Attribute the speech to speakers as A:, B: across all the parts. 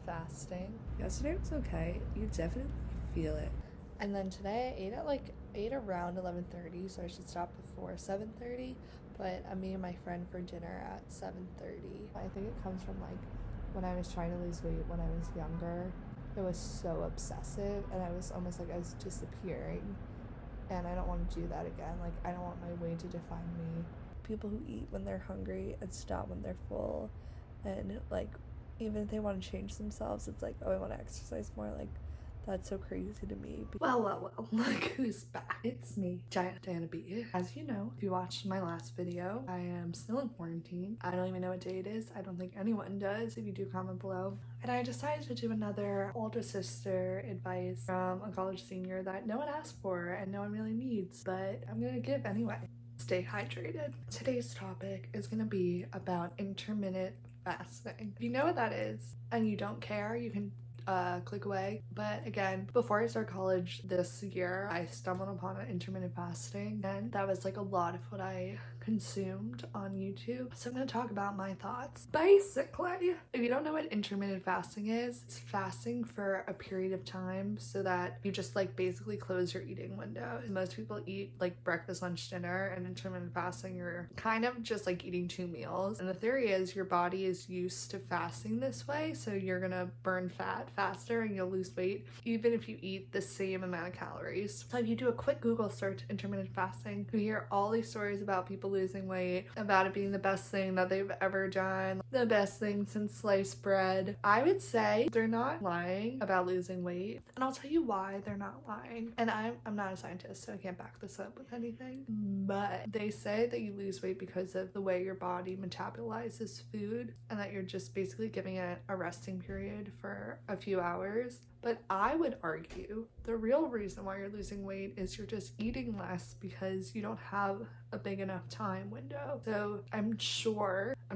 A: fasting. Yesterday was okay. You definitely feel it. And then today I ate around 11:30, so I should stop before 7:30. But I'm meeting my friend for dinner at 7:30. I think it comes from like when I was trying to lose weight when I was younger. It was so obsessive, and I was almost like I was disappearing. And I don't want to do that again. Like, I don't want my weight to define me. People who eat when they're hungry and stop when they're full, and like even if they want to change themselves, it's like, oh, I want to exercise more. Like, that's so crazy to me. Well, look who's back. It's me, Diana B. As you know, if you watched my last video, I am still in quarantine. I don't even know what day it is. I don't think anyone does. If you do, comment below. And I decided to do another older sister advice from a college senior that no one asked for and no one really needs, but I'm gonna give anyway. Stay hydrated. Today's topic is gonna be about intermittent fasting. If you know what that is and you don't care, you can click away. But again, before I started college this year, I stumbled upon an intermittent fasting, and that was like a lot of what I consumed on YouTube. So I'm going to talk about my thoughts. Basically, if you don't know what intermittent fasting is, it's fasting for a period of time so that you just like basically close your eating window. Most people eat like breakfast, lunch, dinner, and intermittent fasting, you're kind of just like eating 2 meals. And the theory is your body is used to fasting this way, so you're gonna burn fat faster and you'll lose weight even if you eat the same amount of calories. So if you do a quick Google search intermittent fasting, you hear all these stories about people losing weight, about it being the best thing that they've ever done, the best thing since sliced bread. I would say they're not lying about losing weight, and I'll tell you why they're not lying. And I'm not a scientist, so I can't back this up with anything, but they say that you lose weight because of the way your body metabolizes food, and that you're just basically giving it a resting period for a few hours. But I would argue the real reason why you're losing weight is you're just eating less because you don't have a big enough time window. So I'm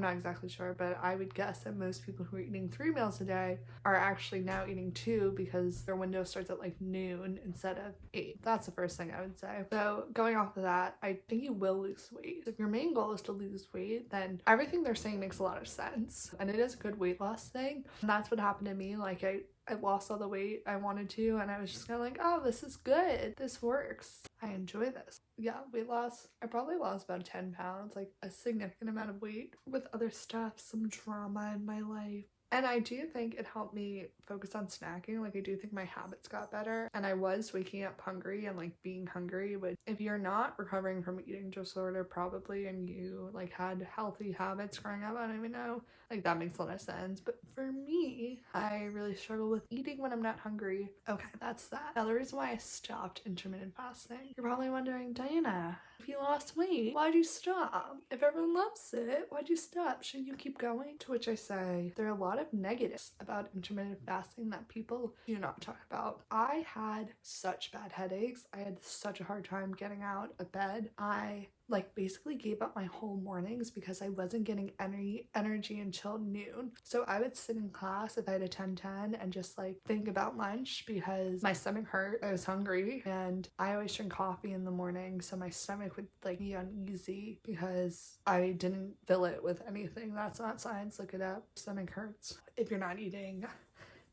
A: not exactly sure, but I would guess that most people who are eating 3 meals a day are actually now eating 2 because their window starts at like noon instead of 8. That's the first thing I would say. So going off of that, I think you will lose weight. If your main goal is to lose weight, then everything they're saying makes a lot of sense. And it is a good weight loss thing. And that's what happened to me. Like I lost all the weight I wanted to, and I was just kind of like, oh, this is good. This works. I enjoy this. Yeah, weight loss. I probably lost about 10 pounds, like a significant amount of weight with other stuff, some drama in my life. And I do think it helped me focus on snacking. Like, I do think my habits got better, and I was waking up hungry and like being hungry. But if you're not recovering from eating disorder probably, and you like had healthy habits growing up, I don't even know, like that makes a lot of sense. But for me, I really struggle with eating when I'm not hungry. Okay, that's that. Now the reason why I stopped intermittent fasting, you're probably wondering, Diana, if you lost weight, why'd you stop? If everyone loves it, why'd you stop? Should you keep going? To which I say, there are a lot of negatives about intermittent fasting that people do not talk about. I had such bad headaches. I had such a hard time getting out of bed. I like basically gave up my whole mornings because I wasn't getting any energy until noon. So I would sit in class if I had a 10-10 and just like think about lunch because my stomach hurt. I was hungry, and I always drink coffee in the morning, so my stomach would like be uneasy because I didn't fill it with anything. That's not science, look it up. Stomach hurts if you're not eating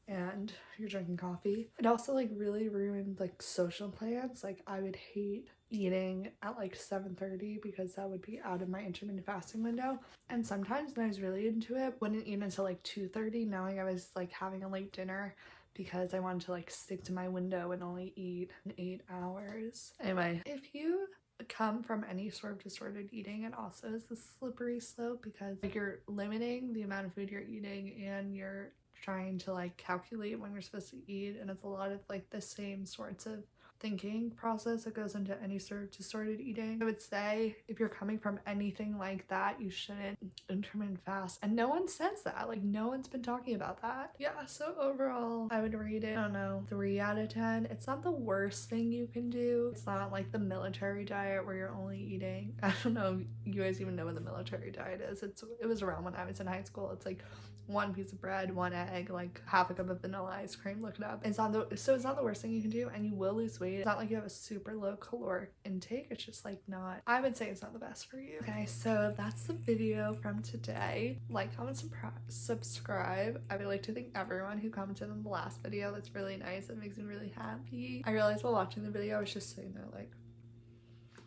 A: and you're drinking coffee. It also like really ruined like social plans. Like I would hate eating at like 7:30 because that would be out of my intermittent fasting window. And sometimes when I was really into it, wouldn't eat until like 2:30, knowing I was like having a late dinner because I wanted to like stick to my window and only eat in 8 hours. Anyway, if you come from any sort of disordered eating, it also is a slippery slope because like you're limiting the amount of food you're eating, and you're trying to like calculate when you're supposed to eat, and it's a lot of like the same sorts of thinking process that goes into any sort of disordered eating. I would say if you're coming from anything like that, you shouldn't intermittent fast, and no one says that. Like no one's been talking about that. Yeah, so overall I would rate it, I don't know, 3 out of 10. It's not the worst thing you can do. It's not like the military diet where you're only eating, I don't know if you guys even know what the military diet is. It was around when I was in high school. It's like 1 piece of bread, 1 egg, like half a cup of vanilla ice cream. Look it up. So it's not the worst thing you can do, and you will lose weight weight. It's not like you have a super low caloric intake. It's just like not, I would say it's not the best for you. Okay, so that's the video from today. Like, comment, subscribe. I would like to thank everyone who commented on the last video. That's really nice. It makes me really happy. I realized while watching the video, I was just sitting there like,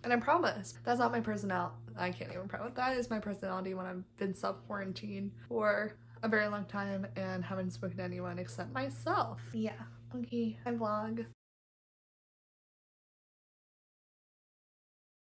A: and I promise that's not my personality. I can't even promise. That is my personality when I've been self-quarantined for a very long time and haven't spoken to anyone except myself. Yeah, okay, I vlog.